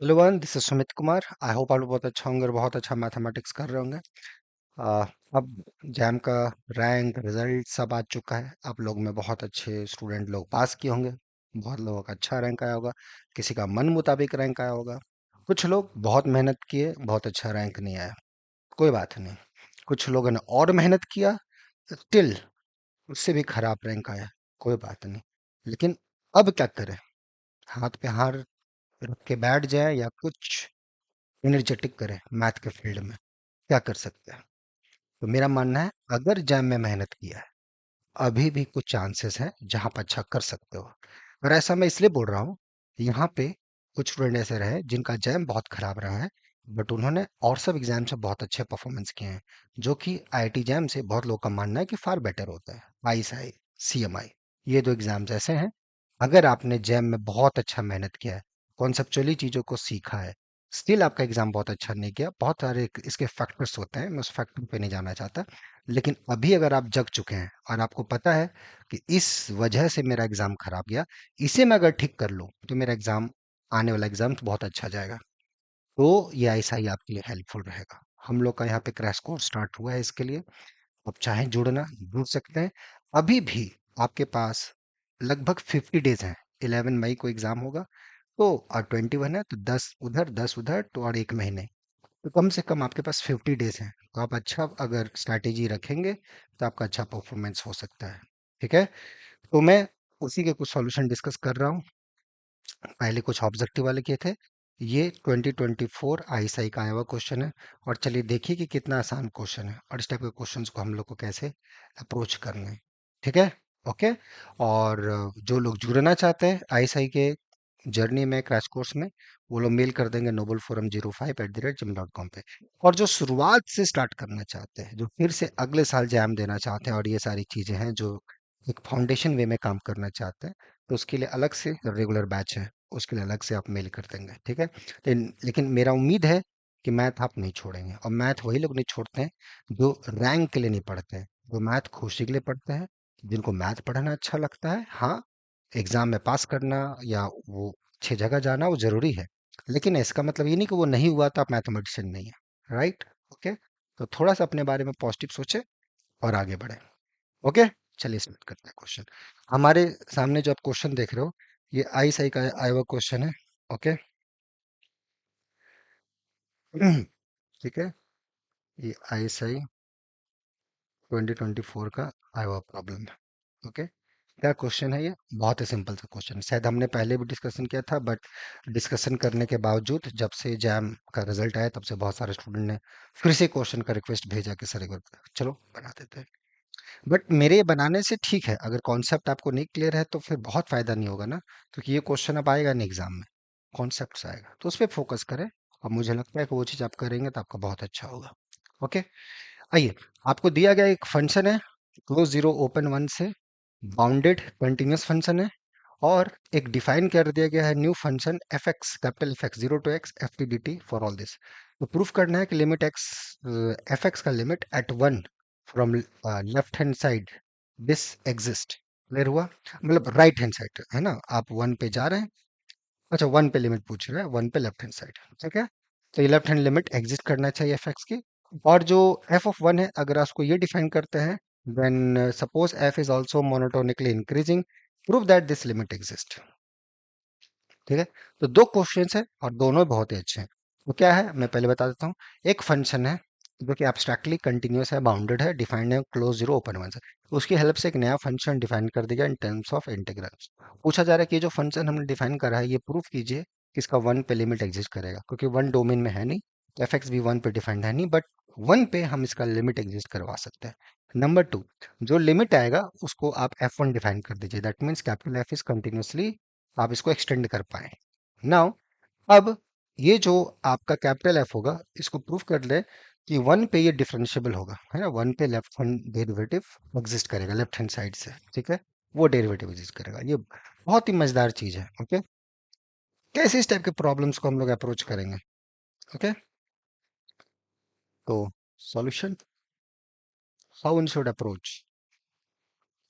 Hello one, this is Sumit Kumar. I hope आप लोग बहुत अच्छा होंगे और बहुत अच्छा मैथमेटिक्स कर रहे होंगे। आ, अब जैम का रैंक रिजल्ट सब आ चुका है। आप लोग में बहुत अच्छे स्टूडेंट लोग पास किए होंगे। बहुत लोगों का अच्छा रैंक आया होगा। किसी का मन मुताबिक रैंक आया होगा। कुछ लोग बहुत मेहनत किए, बहुत अच्छा रैंक नहीं आया। कोई बात नहीं। कुछ लोगों ने और मेहनत किया, स्टिल उससे भी खराब रैंक आया। कोई बात नहीं। लेकिन अब क्या करें? हाथ पे हार रख के बैठ जाए या कुछ एनर्जेटिक करें मैथ के फील्ड में? क्या कर सकते हैं? तो मेरा मानना है, अगर जैम में मेहनत किया है, अभी भी कुछ चांसेस है जहां पर अच्छा कर सकते हो। और ऐसा मैं इसलिए बोल रहा हूँ, यहाँ पे कुछ स्टूडेंट ऐसे रहे जिनका जैम बहुत खराब रहा है, बट उन्होंने और सब एग्जाम से बहुत अच्छे परफॉर्मेंस किए हैं, जो कि आईआईटी जैम से बहुत लोग का मानना है कि फार बेटर होता है। आईएसआई, सीएमआई, ये दो एग्जाम्स ऐसे हैं। अगर आपने जैम में बहुत अच्छा मेहनत किया है, कॉन्सेप्चुअली चीजों को सीखा है, स्टिल आपका एग्जाम बहुत अच्छा नहीं किया, बहुत सारे इसके फैक्टर्स होते हैं, मैं उस फैक्टर पे नहीं जाना चाहता। लेकिन अभी अगर आप जग चुके हैं और आपको पता है कि इस वजह से मेरा एग्जाम खराब गया, इसे मैं अगर ठीक कर लूं तो मेरा एग्जाम, आने वाला एग्जाम तो बहुत अच्छा जाएगा। तो ये ऐसा ही आपके लिए हेल्पफुल रहेगा। हम लोग का यहाँ पे क्रैश कोर्स स्टार्ट हुआ है इसके लिए। आप चाहें जुड़ना, जुड़ सकते हैं। अभी भी आपके पास लगभग 50 डेज हैं। 11 मई को एग्जाम होगा, तो और 21 है, तो 10 उधर 10 उधर, तो और 1 महीने। तो कम से कम आपके पास 50 डेज हैं। तो आप अच्छा अगर स्ट्रैटेजी रखेंगे तो आपका अच्छा परफॉर्मेंस हो सकता है। ठीक है। तो मैं उसी के कुछ सॉल्यूशन डिस्कस कर रहा हूँ। पहले कुछ ऑब्जेक्टिव वाले किए थे। ये 2024 आईएसआई का आया हुआ क्वेश्चन है। और चलिए देखिए कि कितना आसान क्वेश्चन है और इस टाइप के क्वेश्चंस को हम लोग को कैसे अप्रोच करना है। ठीक है। ओके। और जो लोग जुड़ना चाहते हैं आईएसआई के जर्नी में, क्रैश कोर्स में, वो लोग मेल कर देंगे nobleforum05@gmail.com पे। और जो शुरुआत से स्टार्ट करना चाहते हैं, जो फिर से अगले साल जैम देना चाहते हैं और ये सारी चीजें हैं, जो एक फाउंडेशन वे में काम करना चाहते हैं, तो उसके लिए अलग से रेगुलर बैच है। उसके लिए अलग से आप मेल कर देंगे। ठीक है। लेकिन मेरा उम्मीद है कि मैथ आप नहीं छोड़ेंगे। और मैथ वही लोग नहीं छोड़ते हैं जो रैंक के लिए नहीं पढ़ते हैं, जो मैथ खुशी के लिए पढ़ते हैं, जिनको मैथ पढ़ना अच्छा लगता है। हाँ, एग्जाम में पास करना या वो अच्छी जगह जाना वो जरूरी है, लेकिन इसका मतलब ये नहीं कि वो नहीं हुआ तो आप मैथमेटिशियन नहीं है। राइट। ओके। तो थोड़ा सा अपने बारे में पॉजिटिव सोचे और आगे बढ़े। ओके। चलिए स्टार्ट करते हैं क्वेश्चन। हमारे सामने जो आप क्वेश्चन देख रहे हो, ये आई सही का आया हुआ क्वेश्चन है। ओके। ठीक है। ये आई सही 2024 का आया हुआ प्रॉब्लम है। ओके। क्या क्वेश्चन है? ये बहुत ही सिंपल सा क्वेश्चन है। शायद हमने पहले भी डिस्कशन किया था, बट डिस्कशन करने के बावजूद जब से जैम का रिजल्ट आया तब से बहुत सारे स्टूडेंट ने फिर से क्वेश्चन का रिक्वेस्ट भेजा कि सर एक बार चलो बना देते हैं। बट मेरे ये बनाने से ठीक है, अगर कॉन्सेप्ट आपको नहीं क्लियर है तो फिर बहुत फायदा नहीं होगा ना, क्योंकि ये क्वेश्चन अब आएगा नहीं एग्जाम में। कॉन्सेप्ट आएगा तो उस पर फोकस करें। और मुझे लगता है कि वो चीज़ आप करेंगे तो आपका बहुत अच्छा होगा। ओके। आइए, आपको दिया गया एक फंक्शन है, क्लोज जीरो ओपन वन से बाउंडेड कंटिन्यूअस फंक्शन है। और एक डिफाइन कर दिया गया है new function F x, capital F x, 0 to x F T D T for all this. तो प्रूफ करना है कि लिमिट एक्स, एफ एक्स का limit at one from left hand side this exist. Clear हुआ? मतलब right hand side है ना, आप वन पे जा रहे हैं। अच्छा, वन पे लिमिट पूछ रहे हैं, वन पे लेफ्ट हैंड साइड। ठीक है। तो ये लेफ्ट हैंड लिमिट एग्जिस्ट करना चाहिए एफ एक्स की। और जो एफ ऑफ वन है, अगर आप उसको ये डिफाइन करते हैं, then suppose f is also monotonically increasing, prove that this limit exist. ठीक है। तो दो क्वेश्चंस है और दोनों बहुत ही अच्छे हैं। तो क्या है मैं पहले बता देता हूँ। एक फंक्शन है जो कि एब्स्ट्रैक्टली कंटिन्यूअस है, बाउंडेड है, डिफाइंड है क्लोज जीरो ओपन वन से। उसकी हेल्प से एक नया फंक्शन डिफाइन कर दिया इन टर्म्स ऑफ इंटीग्रल्स। पूछा जा रहा है कि ये जो फंक्शन हमने डिफाइन करा है, ये प्रूफ कीजिए कि इसका वन पे लिमिट एग्जिस्ट करेगा, क्योंकि वन डोमेन में है नहीं। एफ एक्स भी वन पे डिफाइंड है नहीं, बट वन पे हम इसका लिमिट एग्जिस्ट करवा सकते हैं। नंबर टू, जो लिमिट आएगा उसको आप एफ वन डिफाइन कर दीजिए। That means capital F is continuously, आप इसको एक्सटेंड कर पाए। नाउ, अब ये जो आपका कैपिटल एफ होगा, इसको प्रूफ कर ले कि वन पे ये डिफरेंशिएबल होगा, है ना। वन पे लेफ्ट हैंड डेरिवेटिव एग्जिस्ट करेगा लेफ्ट हैंड साइड से। ठीक है। वो डेरिवेटिव एग्जिस्ट करेगा। ये बहुत ही मजेदार चीज है। ओके। कैसे इस टाइप के प्रॉब्लम्स को हम लोग अप्रोच करेंगे? ओके। तो solution, how one should approach,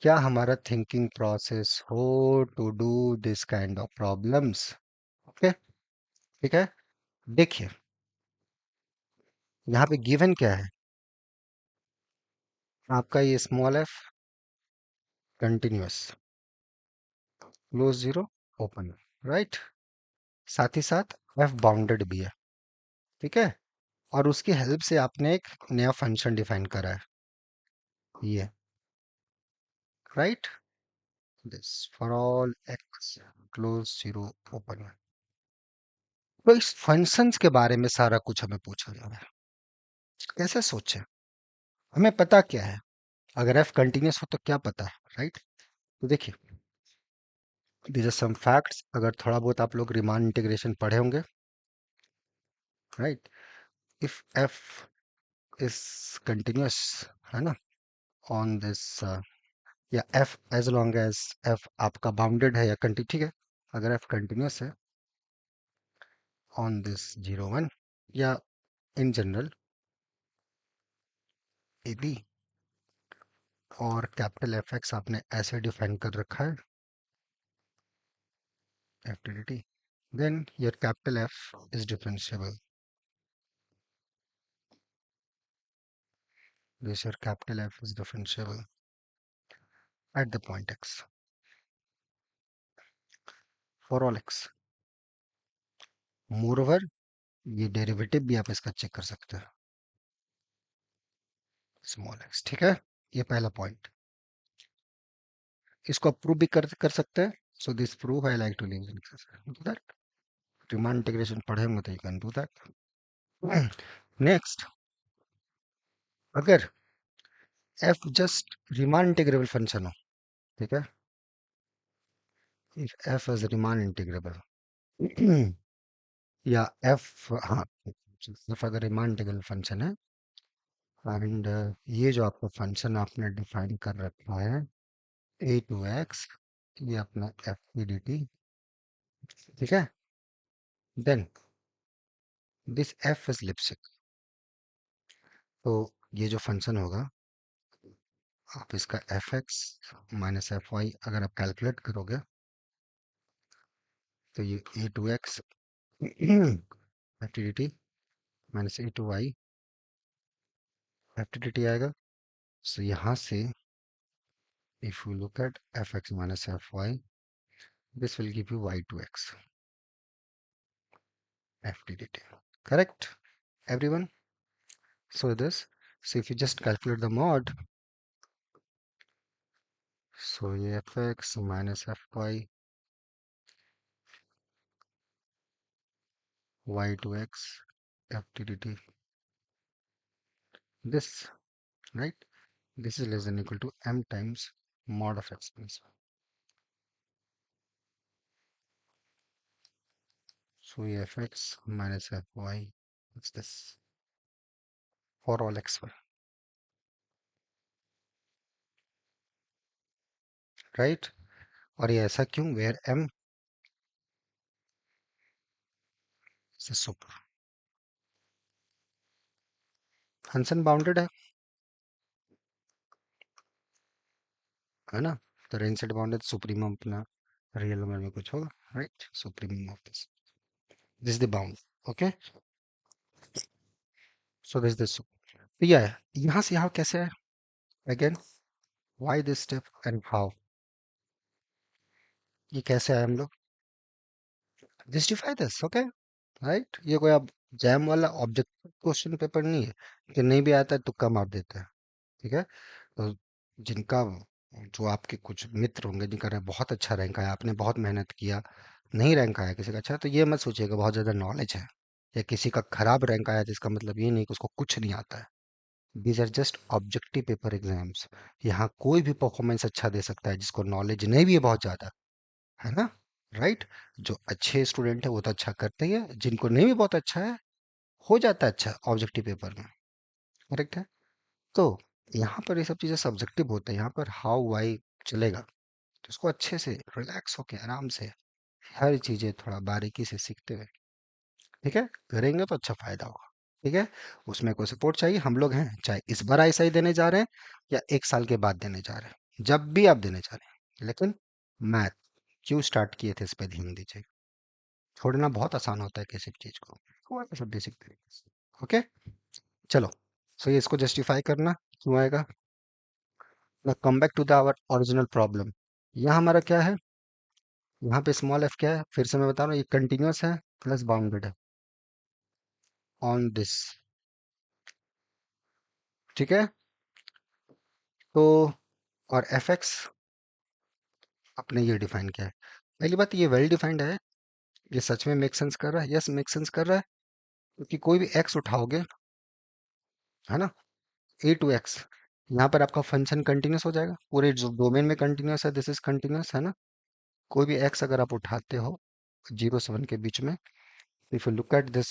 क्या हमारा थिंकिंग प्रोसेस हो to do this kind of problems? Okay. ठीक है, देखिए यहाँ पे गिवन क्या है, आपका ये small F continuous, close zero, open, right. साथ ही साथ एफ बाउंडेड भी है, ठीक है। और उसकी हेल्प से आपने एक नया फंक्शन डिफाइन करा है, ये, right, this for all x close zero open. तो इस फंक्शंस के बारे में सारा कुछ हमें पूछा जा रहा है, कैसे सोचे, हमें पता क्या है, अगर एफ कंटिन्यूअस हो तो क्या पता है, राइट। तो देखिए, दीज आर सम फैक्ट्स, अगर थोड़ा बहुत आप लोग रिमान इंटीग्रेशन पढ़े होंगे, right. If f is continuous, है ना, ऑन दिस, या f as long as f आपका बाउंडेड है या कंटिन्यू, ठीक है, अगर एफ कंटिन्यूअस है ऑन दिस जीरो वन, या इन जनरल ए बी, और कैपिटल एफ एक्स आपने ऐसे डिफाइन कर रखा है, f T D t, then your capital F is differentiable. This your capital F is differentiable at the point x for all x. Moreover, ये derivative भी आप इसका चेक कर सकते हैं, स्मॉल x, ठीक है। ये पहला पॉइंट, इसको आप प्रूव भी कर सकते हैं। So this prove I like to leave that, Riemann integration पढ़े होंगे तो you can do that. Next, अगर f just Riemann integrable function हो, ठीक है, if f is Riemann integrable या f, हाँ, f अगर रिमान इंटीग्रेबल फंक्शन है, एंड ये जो आपका फंक्शन आपने डिफाइन कर रखा है ए टू एक्स, ये अपना एफ पी डी टी, ठीक है, then this F is Lipschitz. तो ये जो फंक्शन होगा, आप इसका F X minus F Y अगर आप कैलकुलेट करोगे, तो ये A to X F T D T minus A to Y F T D T आएगा। सो यहाँ से if you look at F X minus F Y, this will give you Y to X F T D T, correct everyone? So this, so if you just calculate the mod, so ये fx minus fy y to x ft dt, this, right, this is less than equal to m times mod of x plus. So ये fx minus fy, what's this, for all x1, right। और ये ऐसा क्यों, where m is a super, function bounded है ना, तो range set bounded, supremum अपना real number में कुछ होगा, right, supremum of this the bound, okay. So this तो यह है, यहाँ से यहाँ कैसे है, again why this step and how, ये कैसे आए हम लोग, जस्टिफाई दिस, ओके, राइट। ये कोई अब जैम वाला ऑब्जेक्टिव क्वेश्चन पेपर नहीं है कि नहीं भी आता है तुक्का मार देते हैं, ठीक है। तो जिनका, जो आपके कुछ मित्र होंगे जिनका बहुत अच्छा रैंक आया, आपने बहुत मेहनत किया, नहीं रैंक आया किसी का अच्छा, तो ये मत सोचिएगा बहुत ज्यादा नॉलेज है, या किसी का खराब रैंक आया जिसका मतलब ये नहीं कि उसको कुछ नहीं आता है। These are just objective paper exams, यहाँ कोई भी परफॉर्मेंस अच्छा दे सकता है जिसको नॉलेज नहीं भी है बहुत ज्यादा, है ना, राइट। जो अच्छे स्टूडेंट है वो तो अच्छा करते ही है, जिनको नहीं भी बहुत अच्छा है हो जाता है अच्छा ऑब्जेक्टिव पेपर में, करेक्ट है। तो यहाँ पर ये सब चीजें सब्जेक्टिव होते हैं, यहाँ पर हाउ वाई चलेगा, तो इसको अच्छे से रिलैक्स होके आराम से हर चीजें थोड़ा बारीकी से सीखते हुए, ठीक है, करेंगे तो अच्छा फायदा होगा, ठीक है। उसमें कोई सपोर्ट चाहिए, हम लोग हैं, चाहे इस बार ऐसा ही देने जा रहे हैं या एक साल के बाद देने जा रहे हैं, जब भी आप देने जा रहे हैं, लेकिन मैथ क्यों स्टार्ट किए थे इस पे ध्यान दीजिए। छोड़ना बहुत आसान होता है किसी भी चीज को, हुआ तो सब बेसिक तरीके से। ओके, चलो। सो ये इसको जस्टिफाई करना क्यों आएगा। ना come back to the our original problem. यहाँ हमारा क्या है, यहाँ पे स्मॉल एफ क्या है, फिर से मैं बता रहा हूँ, ये कंटिन्यूअस है प्लस बाउंडेड है ऑन दिस। ठीक है, तो और एफ एक्स अपने ये डिफाइन किया है। पहली बात, ये वेल डिफाइंड है, ये सच में मेक सेंस कर रहा है, यस मेक सेंस कर रहा है, क्योंकि कोई भी एक्स उठाओगे, है ना, ए टू एक्स, यहाँ पर आपका फंक्शन कंटिन्यूस हो जाएगा, पूरे जो डोमेन में कंटिन्यूस है, दिस इज कंटिन्यूस, है ना। कोई भी एक्स अगर आप उठाते हो 0 से 1 के बीच में, if you look at this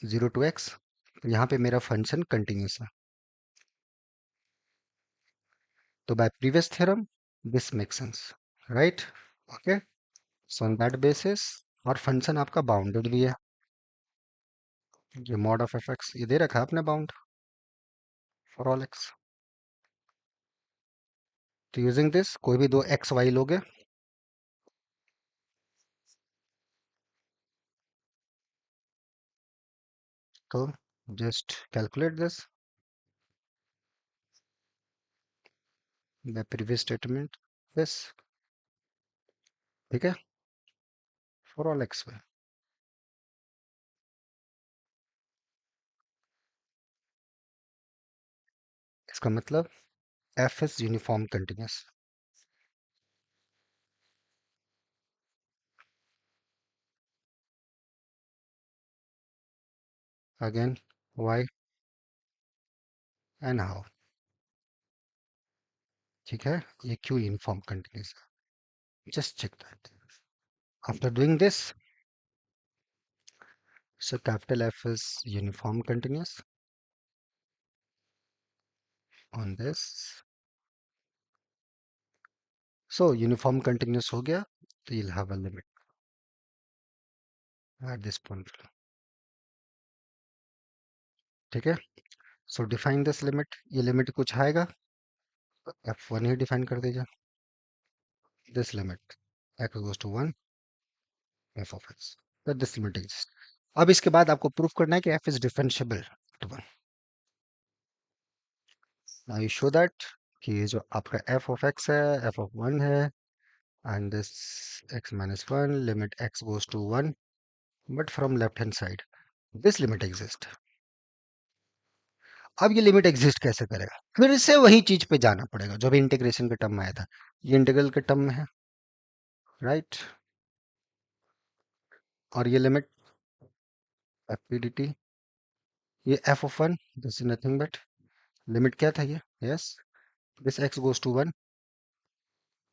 0 to x, तो यहाँ पे मेरा फंक्शन कंटिन्यूस है, तो bye previous theorem this make sense, right. Okay, so on that basis, और फंक्शन आपका बाउंडेड भी है, ये मॉड ऑफ एफ एक्स ये दे रखा है आपने बाउंड फॉर ऑल एक्स। तो यूजिंग दिस कोई भी दो एक्स वाई लोगे, तो just calculate this the previous statement this, ठीक है, फॉर ऑल एक्स वाई। इसका मतलब f is uniform continuous. Again y and how, ठीक है, ये क्यों यूनिफॉर्म कंटिन्यूस है, just check that. After doing this, so capital F is uniform continuous on this. So uniform continuous हो गया, तो you'll have a limit at this point. ठीक है, so define this limit, ये limit कुछ आएगा, तो F1 ही define कर दीजिए, this limit x goes to 1 f of x, that this limit exists. अब इसके बाद आपको प्रूफ करना है कि f is differentiable to 1. Now you show that कि ये जो आपका f of x है, f of 1 है, and this x minus 1 limit x goes to 1, but from left hand side this limit exists. अब ये लिमिट एग्जिस्ट कैसे करेगा, फिर से वही चीज पे जाना पड़ेगा जो भी इंटीग्रेशन के टर्म में आया था, ये इंटीग्रल के टर्म में है, राइट। और ये limit F P D T, ये F of 1, this is nothing but limit क्या था ये, yes, this X goes to 1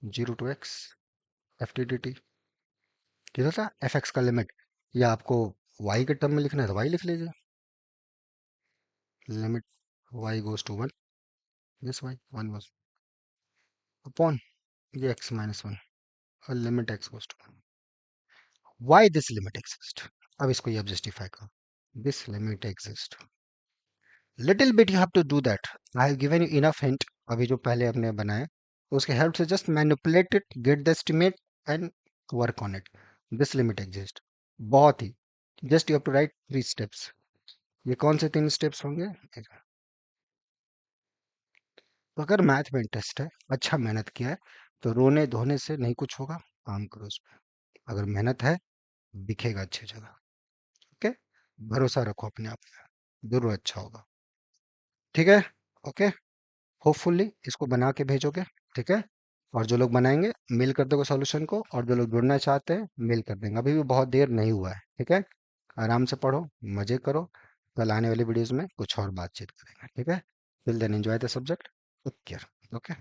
0 to x F T D T, किधर था एफ एक्स का लिमिट, या आपको वाई के टर्म में लिखना है तो वाई लिख लीजिए, limit y goes to 1, this y 1 was upon ये एक्स माइनस 1, और limit x goes to 1, y this limit exist. अब इसको ये अब जस्टिफाई करो, this limit exists, little bit you have to do that, I have given you enough hint, अभी जो पहले हमने बनाए उसके हेल्प से just manipulate it, get the estimate and work on it, this limit exists, बहुत ही, just you have to write 3 steps, ये कौन से 3 steps होंगे, तो अगर मैथ में इंटरेस्ट है, अच्छा मेहनत किया है, तो रोने धोने से नहीं कुछ होगा, काम करो उस पर, अगर मेहनत है दिखेगा अच्छी जगह, ओके, भरोसा रखो अपने आप पे, जरूर अच्छा होगा, ठीक है, ओके, होपफुली इसको बना के भेजोगे, ठीक है, और जो लोग बनाएंगे मेल कर दोगे सॉल्यूशन को, और जो लोग जुड़ना चाहते हैं मेल कर देंगे, अभी भी बहुत देर नहीं हुआ है, ठीक है, आराम से पढ़ो, मजे करो, कल आने वाली वीडियोस में कुछ और बातचीत करेंगे, ठीक है, till then enjoy the subject, take care, okay.